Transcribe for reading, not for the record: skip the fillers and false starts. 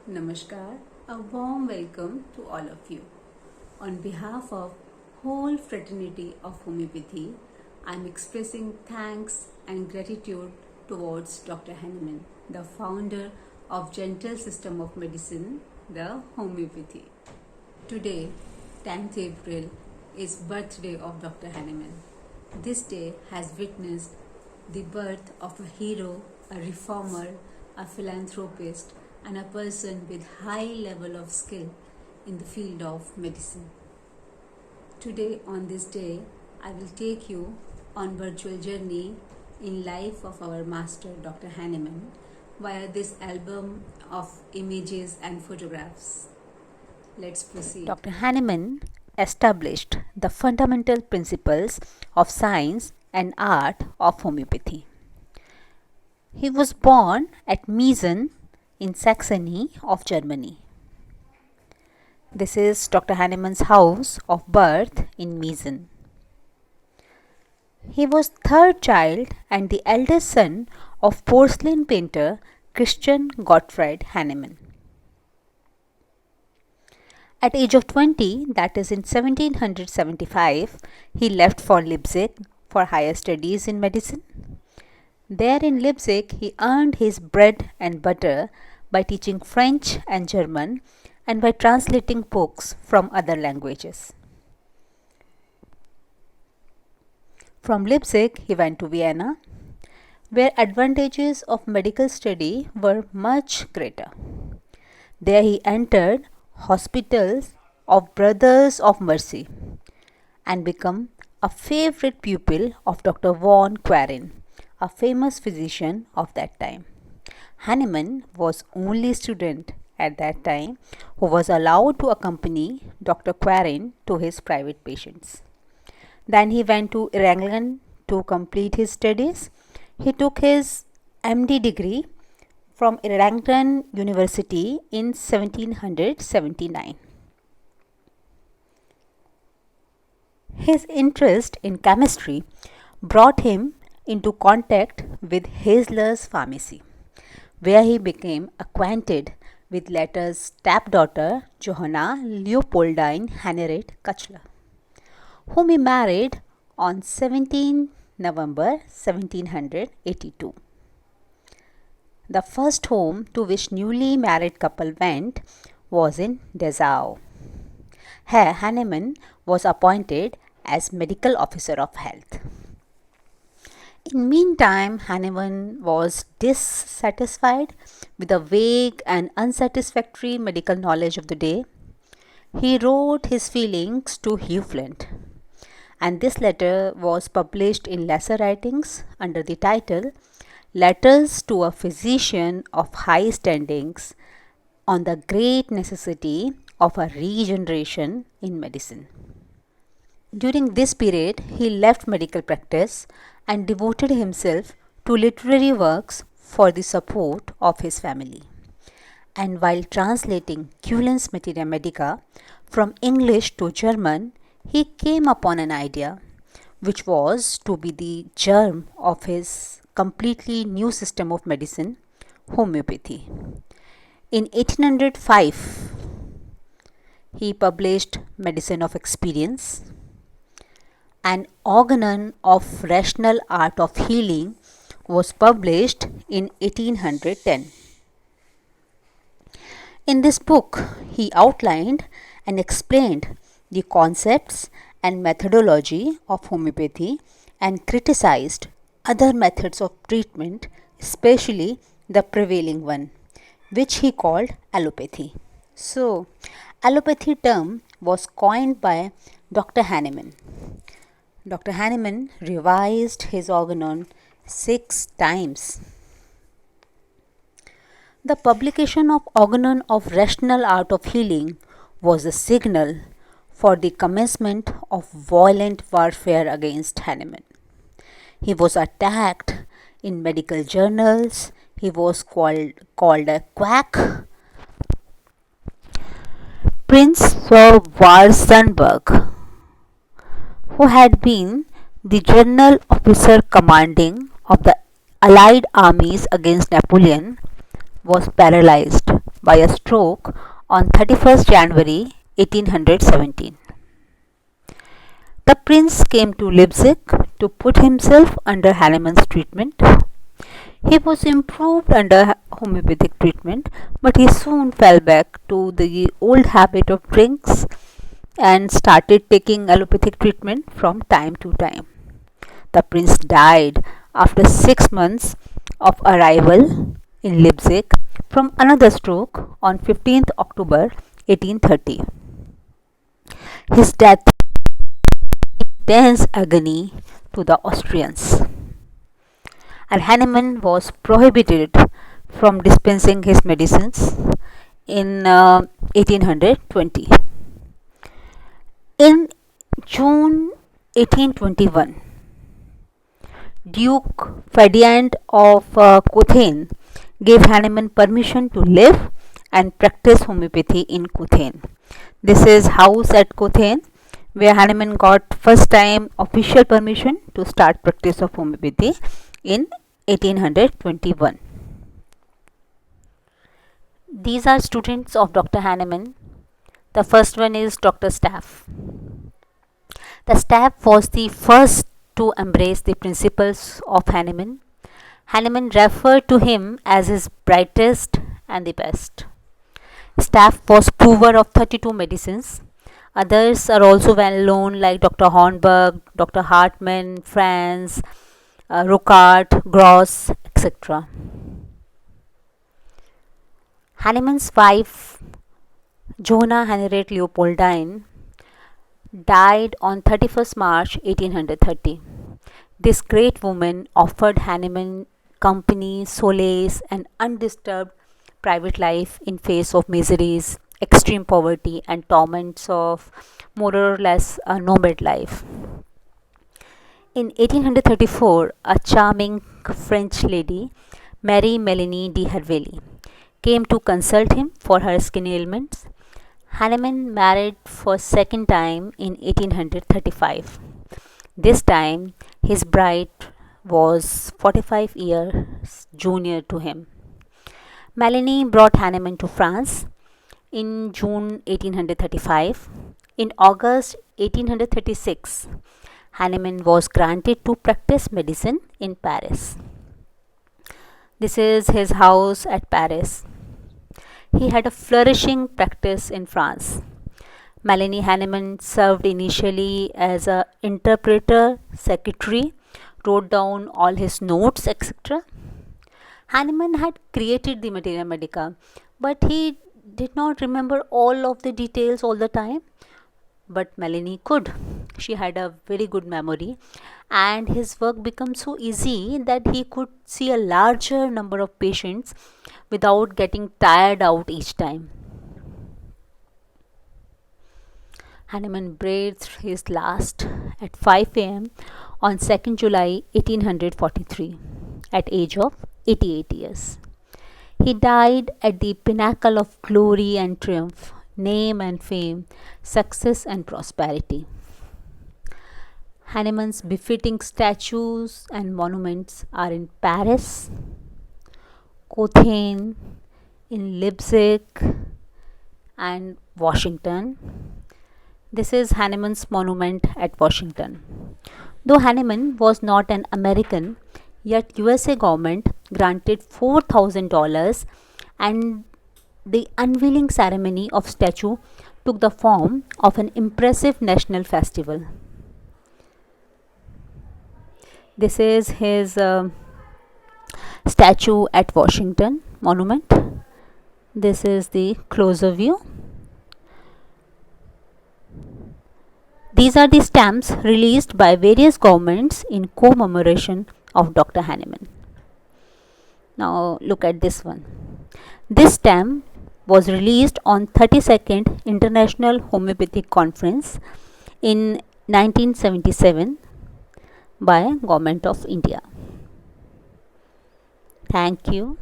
Namaskar, a warm welcome to all of you. On behalf of whole fraternity of homeopathy, I am expressing thanks and gratitude towards Dr. Hahnemann, the founder of Gentle System of Medicine, the homeopathy. Today, 10th April, is birthday of Dr. Hahnemann. This day has witnessed the birth of a hero, a reformer, a philanthropist, and a person with high level of skill in the field of medicine. Today, on this day, I will take you on virtual journey in life of our master Dr. Hahnemann via this album of images and photographs. Let's proceed. Dr. Hahnemann established the fundamental principles of science and art of homeopathy. He was born at Meissen in Saxony of Germany. This is Dr. Hahnemann's house of birth in Meissen. He was third child and the eldest son of porcelain painter Christian Gottfried Hahnemann. At age of 20, that is in 1775, he left for Leipzig for higher studies in medicine. There in Leipzig, he earned his bread and butter by teaching French and German and by translating books from other languages. From Leipzig, he went to Vienna, where advantages of medical study were much greater. There he entered hospitals of Brothers of Mercy and became a favorite pupil of Dr. von Quarin, a famous physician of that time. Hahnemann was only student at that time who was allowed to accompany Dr. Quarin to his private patients. Then he went to Erlangen to complete his studies. He took his MD degree from Erlangen University in 1779. His interest in chemistry brought him into contact with Haesler's pharmacy, where he became acquainted with Letter's stepdaughter Johanna Leopoldine Hanneret Kachler, whom he married on 17 November 1782. The first home to which newly married couple went was in Dessau. Here Hahnemann was appointed as medical officer of health. In meantime, Hahnemann was dissatisfied with the vague and unsatisfactory medical knowledge of the day. He wrote his feelings to Hugh Flint, and this letter was published in Lesser Writings under the title Letters to a Physician of High Standings on the Great Necessity of a Regeneration in Medicine. During this period, he left medical practice and devoted himself to literary works for the support of his family. And while translating Cullen's Materia Medica from English to German, he came upon an idea which was to be the germ of his completely new system of medicine, homeopathy. In 1805, he published Medicine of Experience. An Organon of Rational Art of Healing was published in 1810. In this book, he outlined and explained the concepts and methodology of homeopathy and criticized other methods of treatment, especially the prevailing one, which he called allopathy. So, allopathy term was coined by Dr. Hahnemann. Dr. Hahnemann revised his Organon 6 times. The publication of Organon of Rational Art of Healing was a signal for the commencement of violent warfare against Hahnemann. He was attacked in medical journals. He was called a quack. Prince Sir Warzenberg, who had been the general officer commanding of the Allied armies against Napoleon, was paralyzed by a stroke on 31st January 1817. The prince came to Leipzig to put himself under Hahnemann's treatment. He was improved under homeopathic treatment, but he soon fell back to the old habit of drinks and started taking allopathic treatment from time to time. The prince died after 6 months of arrival in Leipzig from another stroke on 15th October 1830. His death intense agony to the Austrians, and Hahnemann was prohibited from dispensing his medicines in 1820. In June 1821, Duke Ferdinand of Cothaigne gave Hahnemann permission to live and practice homeopathy in Cothaigne. This is house at Cothaigne where Hahnemann got first time official permission to start practice of homeopathy in 1821. These are students of Dr. Hahnemann. The first one is Dr. Staff. The Staff was the first to embrace the principles of Hahnemann. Hahnemann referred to him as his brightest and the best. Staff was prover of 32 medicines. Others are also well known like Dr. Hornberg, Dr. Hartmann, Franz, Rocard, Gross, etc. Hahnemann's wife, Johanna Henriette Leopoldine, died on 31st March 1830. This great woman offered Hahnemann company, solace, and undisturbed private life in face of miseries, extreme poverty, and torments of more or less a nomad life. In 1834, a charming French lady, Marie Melanie de Hervely, came to consult him for her skin ailments. Hahnemann married for second time in 1835. This time, his bride was 45 years junior to him. Melanie brought Hahnemann to France in June 1835. In August 1836, Hahnemann was granted to practice medicine in Paris. This is his house at Paris. He had a flourishing practice in France. Melanie Hahnemann served initially as an interpreter, secretary, wrote down all his notes, etc. Hahnemann had created the Materia Medica, but he did not remember all of the details all the time. But Melanie could. She had a very good memory, and his work became so easy that he could see a larger number of patients without getting tired out each time. Hahnemann breathed his last at 5 am on 2nd July 1843 at age of 88 years. He died at the pinnacle of glory and triumph, name and fame, success and prosperity. Hahnemann's befitting statues and monuments are in Paris, Cothaigne, in Leipzig, and Washington. This is Hahnemann's monument at Washington. Though Hahnemann was not an American, yet USA government granted $4,000 and the unveiling ceremony of statue took the form of an impressive national festival. This is his statue at Washington monument. This is the closer view. These are the stamps released by various governments in commemoration of Dr. Hahnemann. Now look at this one. This stamp was released on 32nd International Homeopathic Conference in 1977 by Government of India. Thank you.